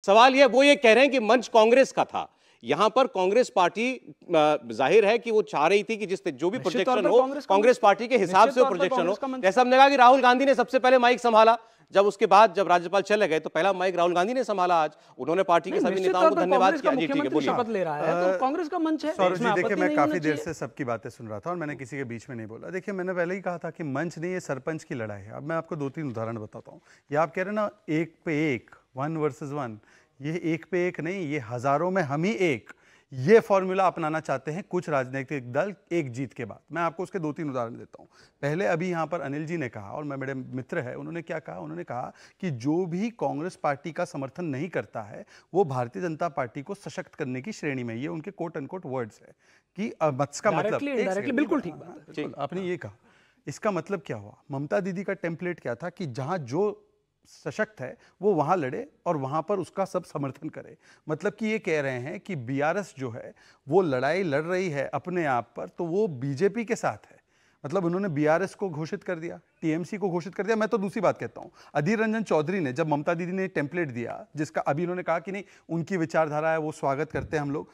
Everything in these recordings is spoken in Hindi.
सवाल ये कह रहे हैं कि मंच कांग्रेस का था। यहां पर कांग्रेस पार्टी जाहिर है कि वो चाह रही थी कि जो भी प्रोजेक्शन हो कांग्रेस पार्टी के हिसाब से वो प्रोजेक्शन हो। जैसा हमने कहा कि राहुल गांधी ने सबसे पहले माइक संभाला, जब उसके बाद जब राज्यपाल चले गए तो पहला माइक राहुल गांधी ने संभाला। आज उन्होंने पार्टी के सभी नेताओं को धन्यवाद किया। जी ठीक है, बोलिए। शपथ ले रहा है तो कांग्रेस का मंच है। सौरभ जी देखिए, मैं काफी देर से सबकी बातें सुन रहा था और मैंने किसी के बीच में नहीं बोला। देखिए, मैंने पहले ही कहा था कि मंच नहीं, ये सरपंच की लड़ाई है। अब मैं आपको 2-3 उदाहरण बताता हूँ। ये आप कह रहे हैं ना, एक पे एक, 1 वर्सेस 1, ये एक पे एक नहीं, ये हजारों में हम ही एक, ये फॉर्मूला अपनाना चाहते हैं कुछ राजनीतिक दल एक जीत के बाद। मैं आपको उसके 2-3 उदाहरण देता हूं। पहले अभी यहां पर अनिल जी ने कहा, और मैं मेरे मित्र है, उन्होंने क्या कहा, उन्होंने कहा कि जो भी कांग्रेस पार्टी का समर्थन नहीं करता है वो भारतीय जनता पार्टी को सशक्त करने की श्रेणी में। ये उनके कोट अनकोट वर्ड्स है कि मत्स का मतलब बिल्कुल ठीक बात है। आपने ये कहा, इसका मतलब क्या हुआ? ममता दीदी का टेम्पलेट क्या था कि जहां जो सशक्त है वो वहां लड़े और वहां पर उसका सब समर्थन करे। मतलब कि ये कह रहे हैं कि बीआरएस जो है वो लड़ाई लड़ रही है अपने आप पर, तो वो बीजेपी के साथ है। मतलब उन्होंने बीआरएस को घोषित कर दिया, टीएमसी को घोषित कर दिया। मैं तो दूसरी बात कहता हूं, अधीर रंजन चौधरी ने, जब ममता दीदी ने टेम्पलेट दिया, जिसका अभी उन्होंने कहा कि नहीं उनकी विचारधारा है, वो स्वागत करते हैं हम लोग।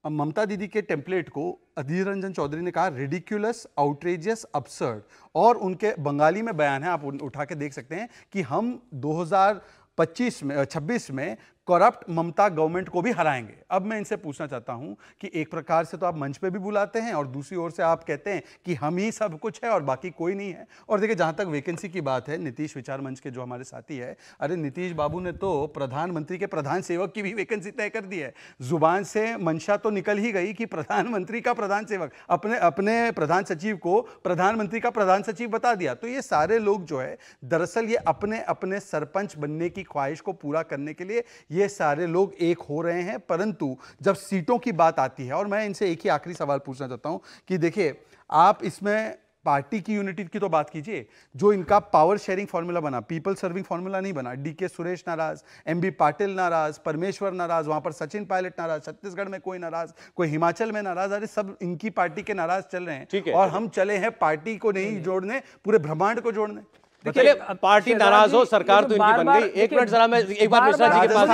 ममता दीदी के टेम्पलेट को अधीर रंजन चौधरी ने कहा रिडिक्यूलस, आउटरेजियस, अब्सर्ड, और उनके बंगाली में बयान है, आप उठा के देख सकते हैं कि हम 2026 में करप्ट ममता गवर्नमेंट को भी हराएंगे। अब मैं इनसे पूछना चाहता हूं कि एक प्रकार से तो आप मंच पे भी बुलाते हैं और दूसरी ओर से आप कहते हैं कि हम ही सब कुछ है और बाकी कोई नहीं है। और देखिए, जहां तक वैकेंसी की बात है, नीतीश विचार मंच के जो हमारे साथी है, अरे नीतीश बाबू ने तो प्रधानमंत्री के प्रधान सेवक की भी वैकेंसी तय कर दी है। जुबान से मंशा तो निकल ही गई कि प्रधानमंत्री का प्रधान सेवक, अपने प्रधान सचिव को प्रधानमंत्री का प्रधान सचिव बता दिया। तो ये सारे लोग जो है, दरअसल ये अपने अपने सरपंच बनने की ख्वाहिश को पूरा करने के लिए ये सारे लोग एक हो रहे हैं। परंतु जब सीटों की बात आती है, और मैं इनसे एक ही आखिरी सवाल पूछना चाहता हूं कि देखिए, आप इसमें पार्टी की यूनिटी की तो बात कीजिए, जो इनका पावर शेयरिंग फॉर्मूला बना, पीपल सर्विंग फॉर्मूला नहीं बना। डीके सुरेश नाराज, एमबी पाटिल नाराज, परमेश्वर नाराज, वहां पर सचिन पायलट नाराज, छत्तीसगढ़ में कोई नाराज, कोई हिमाचल में नाराज। अरे सब इनकी पार्टी के नाराज चल रहे हैं और हम चले हैं पार्टी को नहीं जोड़ने, पूरे ब्रह्मांड को जोड़ने। देखिए, पार्टी नाराज हो, सरकार तो इनकी बन गई। एक मिनट जरा मैं एक बार मिश्रा जी के पास,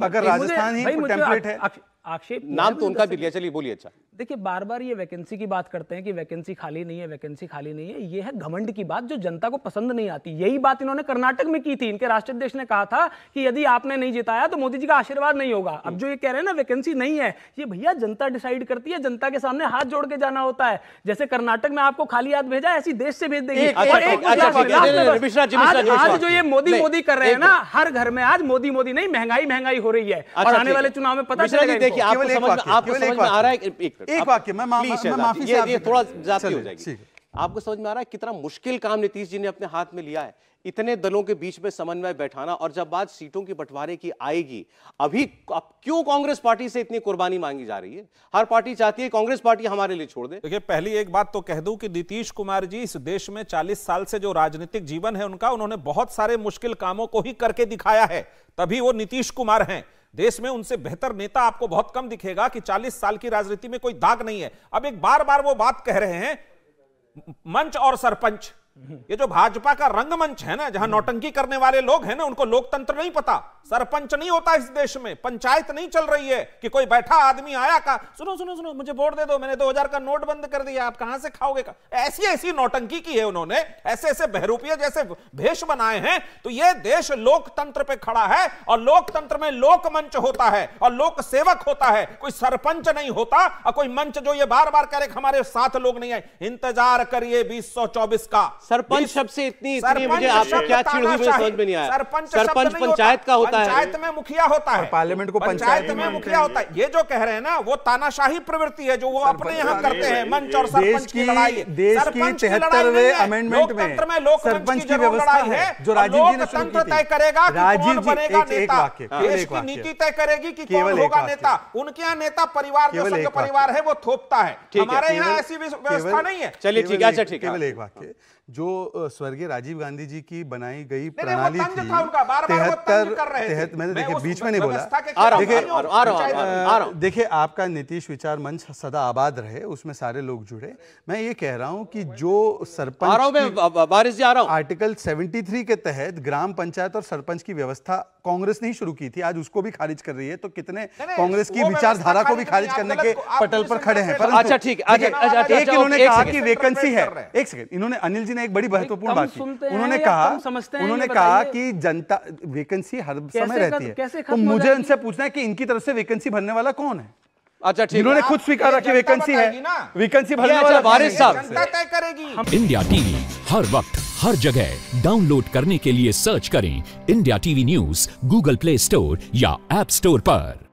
अगर राजस्थान ही टेम्पलेट है, आक्षेप नाम तो उनका भी लिया, चलिए बोलिए। अच्छा देखिए, बार बार ये वैकेंसी की बात करते हैं कि वैकेंसी खाली नहीं है, वैकेंसी खाली नहीं है। ये है घमंड की बात जो जनता को पसंद नहीं आती। यही बात इन्होंने कर्नाटक में की थी। इनके राष्ट्रीय अध्यक्ष ने कहा था कि यदि आपने नहीं जिताया तो मोदी जी का आशीर्वाद नहीं होगा। अब जो ये कह रहे हैं ना वैकेंसी नहीं है, ये भैया जनता डिसाइड करती है, जनता के सामने हाथ जोड़ के जाना होता है। जैसे कर्नाटक में आपको खाली हाथ भेजा, ऐसी देश से भेज देंगे। आज जो ये मोदी कर रहे हैं ना, हर घर में आज मोदी नहीं, महंगाई हो रही है। और आने वाले चुनाव में पता चलेगा। देखिए, आपको समझ में आ रहा है, एक वाक्य मैं माफी ये थोड़ा ज्यादा हो जाएगी। आपको समझ में आ रहा है कितना मुश्किल काम नीतीश जी ने अपने हाथ में लिया है, इतने दलों के बीच में समन्वय बैठाना। और जब बात सीटों की बंटवारे की आएगी, अभी क्यों कांग्रेस पार्टी से इतनी कुर्बानी मांगी जा रही है? हर पार्टी चाहती है कांग्रेस पार्टी हमारे लिए छोड़ दे। देखिए, पहली एक बात तो कह दूं कि नीतीश कुमार जी इस देश में 40 साल से जो राजनीतिक जीवन है उनका, उन्होंने बहुत सारे मुश्किल कामों को ही करके दिखाया है, तभी वो नीतीश कुमार हैं। देश में उनसे बेहतर नेता आपको बहुत कम दिखेगा कि 40 साल की राजनीति में कोई दाग नहीं है। अब एक बार वो बात कह रहे हैं मंच और सरपंच, ये जो भाजपा का रंगमंच है ना, जहां नौटंकी करने वाले लोग हैं ना, उनको लोकतंत्र नहीं पता। सरपंच नहीं होता इस देश में, पंचायत नहीं चल रही है कि कोई बैठा आदमी आया का सुनो मुझे वोट दे दो, मैंने 2000 का नोट बंद कर दिया, आप कहां से खाओगे का। ऐसी नौटंकी की है उन्होंने, ऐसे बहरूपिये जैसे भेष बनाए हैं। तो ये देश लोकतंत्र पे खड़ा है और लोकतंत्र में लोकमंच होता है और लोक सेवक होता है, कोई सरपंच नहीं होता। और कोई मंच जो ये बार बार कह रहे हमारे साथ लोग नहीं आए, इंतजार करिए 2024 का। सरपंच शब्द से इतनी मुझे आपको क्या चिढ़ हुई, मुझे समझ में नहीं आया। सरपंच पंचायत का होता है, पंचायत में मुखिया होता है, पार्लियामेंट को पंचायत में मुखिया होता है। ये जो कह रहे हैं ना, वो तानाशाही प्रवृत्ति है जो वो अपने यहाँ करते हैं। मंच और सरपंच की लड़ाई, देश की 73वें अमेंडमेंट में सरपंच की व्यवस्था है जो राजीव जी ने शुरू की थी। तय करेगा कि कौन बनेगा नेता, देश की नीति तय करेगी कि कौन होगा नेता। उनके यहाँ नेता परिवार जो संघ परिवार है वो थोपता है, हमारे यहाँ ऐसी व्यवस्था नहीं है। चलिए ठीक है, अच्छा ठीक है। केवल एक वाक्य, जो स्वर्गीय राजीव गांधी जी की बनाई गई प्रणाली थी, मैंने देखिए बीच में नहीं बोला, देखिए आपका नीतीश विचार मंच सदा आबाद रहे, उसमें सारे लोग जुड़े। मैं ये कह रहा हूं कि जो सरपंच आर्टिकल 73 के तहत ग्राम पंचायत और सरपंच की व्यवस्था कांग्रेस ने ही शुरू की थी, आज उसको भी खारिज कर रही है, तो कितने कांग्रेस की विचारधारा को भी खारिज करने के पटल पर खड़े हैं। अच्छा ठीक है, एक इन्होंने कहा कि वैकेंसी है, एक सेकंड, इन्होंने अनिल जी ने एक बड़ी महत्वपूर्ण बात की, उन्होंने कहा कि जनता वैकेंसी हर समय रहती है, तो मुझे उनसे पूछना है कि इनकी तरफ से वैकेंसी भरने वाला कौन है? अच्छा ठीक, इन्होंने खुद स्वीकारा कि वैकेंसी है, वैकेंसी भरने वाला वारिस साहब जनता तय करेगी। इंडिया टीवी हर वक्त हर जगह डाउनलोड करने के लिए सर्च करें India TV news Google play store या ऐप स्टोर पर।